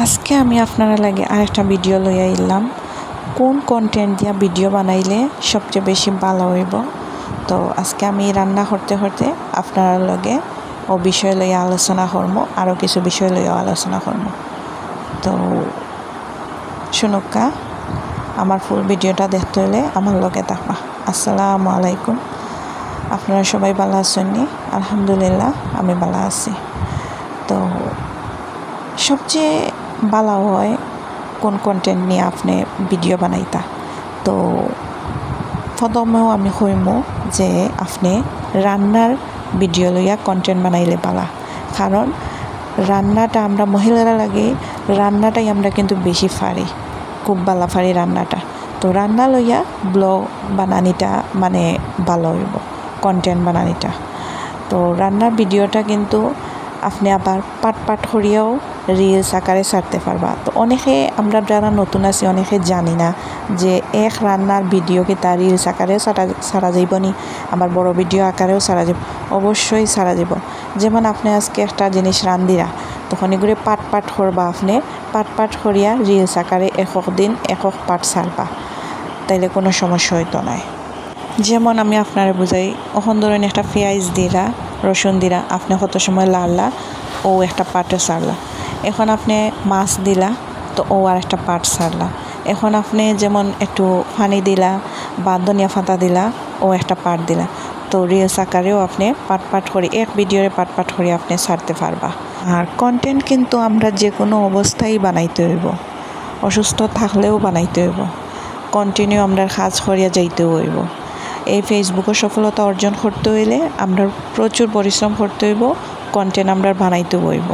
আজকে আমি আপনারা লাগে আরেকটা ভিডিও লইয়া আইলাম কোন কন্টেন্ট দিয়া ভিডিও বানাইলে সবচেয়ে বেশি ভালো হইব। তো আজকে আমি রান্না করতে করতে আপনারা লগে ও বিষয় লইয়া আলোচনা করব, আরও কিছু বিষয় লইয়া আলোচনা করব। তো শুনুকা, আমার ফুল ভিডিওটা দেখতে হলে আমার লগে থাকবা। আসসালামু আলাইকুম। আপনারা সবাই ভালো আছেন? আলহামদুলিল্লাহ আমি ভালো আছি। তো সবচেয়ে ভালো হয় কোন কন্টেন্ট নিয়ে আপনি ভিডিও বানাইতা। তো প্রথমেও আমি কইম যে আপনি রান্নার ভিডিও লইয়া কন্টেন্ট বানাইলে পালা, কারণ রান্নাটা আমরা মহিলারা লাগে রান্নাটাই আমরা কিন্তু বেশি পারি, খুব ভালো পারি রান্নাটা। তো রান্না লইয়া ব্লগ বানানিটা মানে ভালো হইব, কন্টেন্ট বানানিটা। তো রান্নার ভিডিওটা কিন্তু আপনি আবার পাট করিয়াও রিলস আকারে ছাড়তে পারবা। তো অনেকে আমরা যারা নতুন আছি অনেকে জানি না যে এক রান্নার ভিডিও কি তার রিলস আকারেও ছাড়া যাইব নি, আবার বড় ভিডিও আকারেও ছাড়া যাব। অবশ্যই ছাড়া যাব। যেমন আপনি আজকে একটা জিনিস রান্ধিরা, তখন এগুলো পাট করবা, আপনি পাট করিয়া রিলস আকারে একক দিন একক পাট ছাড়বা, তাইলে কোনো সমস্যা হইতো না। যেমন আমি আপনারা বুঝাই, ওখান ধরেন একটা পেঁয়াজ দিরা, রসুন দিরা, আপনি কত সময় লাড়লা ও একটা পাটে ছাড়লা। এখন আপনি মাছ দিলা, তো ও আর একটা পাট ছাড়লা। এখন আপনি যেমন একটু পানি দিলা বা ধনিয়া পাতা দিলা, ও একটা পাট দিলা। তো রিলস আকারেও আপনি পাট করে এক ভিডিওরে পাট করে আপনি ছাড়তে পারবা। আর কন্টেন্ট কিন্তু আমরা যে কোনো অবস্থায় বানাইতে হইব, অসুস্থ থাকলেও বানাইতে হইব, কন্টিনিউ আমরা কাজ করিয়া যাইতে হইব। এই ফেসবুকে সফলতা অর্জন করতে হইলে আমরা প্রচুর পরিশ্রম করতে হইব, কন্টেন্ট আমরা বানাইতে হইব।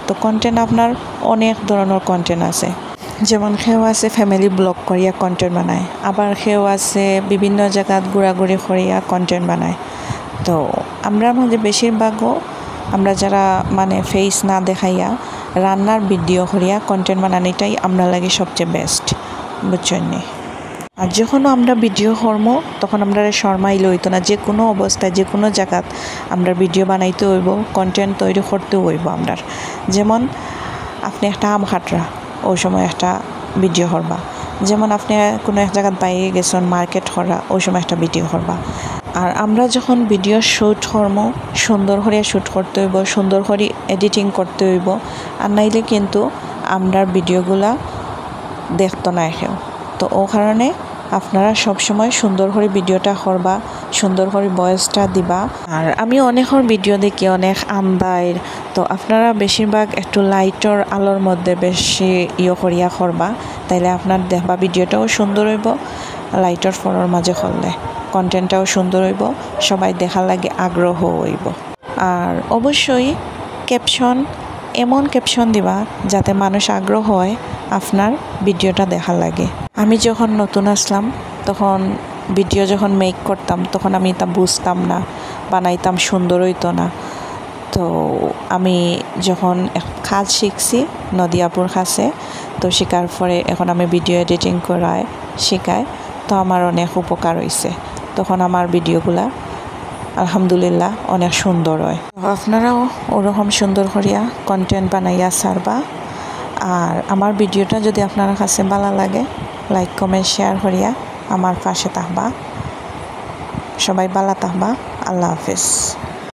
তো কন্টেন্ট আপনার অনেক ধরনের কন্টেন্ট আছে, যেমন কেউ আছে ফ্যামিলি ব্লগ করিয়া কন্টেন্ট বানায়, আবার কেউ আছে বিভিন্ন জায়গাত ঘোরাঘুরি করিয়া কন্টেন্ট বানায়। তো আমরা মাঝে বেশিরভাগও আমরা যারা মানে ফেস না দেখাইয়া রান্নার ভিডিও করিয়া কন্টেন্ট বানানোটাই আমরা লাগে সবচেয়ে বেস্ট, বুঝছেন নি? আর যখন আমরা ভিডিও করব তখন আমরা শর্মাইলে হইতো না, যে কোনো অবস্থায় যে কোনো জায়গাত আমরা ভিডিও বানাইতে হইব, কন্টেন্ট তৈরি করতে হইব আমরা। যেমন আপনি একটা আম খাটরা, ওই সময় একটা ভিডিও করবা। যেমন আপনি কোনো এক জায়গাত বাইরে গেছেন মার্কেট করা, ওই সময় একটা ভিডিও করবা। আর আমরা যখন ভিডিও শ্যুট করব সুন্দর করে শ্যুট করতে হইব, সুন্দর করে এডিটিং করতে হইব, আর নাইলে কিন্তু আমরা ভিডিওগুলা দেখতো না কেউ। তো ও কারণে আপনারা সবসময় সুন্দর করে ভিডিওটা করবা, সুন্দর করে ভয়েসটা দিবা। আর আমি অনেকের ভিডিও দেখি অনেক আন্দায়, তো আপনারা বেশিরভাগ একটু লাইটর আলোর মধ্যে বেশি করিয়া করবা, তাইলে আপনার দেখবা ভিডিওটাও সুন্দর হইব, লাইটর ফোনের মাঝে করলে কন্টেন্টটাও সুন্দর হইব, সবাই দেখার লাগে আগ্রহ হইব। আর অবশ্যই ক্যাপশন এমন ক্যাপশন দিবা যাতে মানুষ আগ্রহ হয় আপনার ভিডিওটা দেখার লাগে। আমি যখন নতুন আসলাম তখন ভিডিও যখন মেক করতাম তখন আমি তা বুঝতাম না, বানাইতাম সুন্দর হইতো না। তো আমি যখন কাজ শিখছি নদিয়াপুর কাছে, তো শেখার পরে এখন আমি ভিডিও এডিটিং করায় শেখায়, তো আমার অনেক উপকার হয়েছে। তখন আমার ভিডিওগুলা আলহামদুলিল্লাহ অনেক সুন্দর হয়। আপনারাও ওরকম সুন্দর করিয়া কন্টেন্ট বানাইয়া ছাড়বা। আর আমার ভিডিওটা যদি আপনার কাছে ভালো লাগে লাইক কমেন্ট শেয়ার করিয়া আমার পাশে থাকবা। সবাই ভালো থাকবা। আল্লাহ হাফেজ।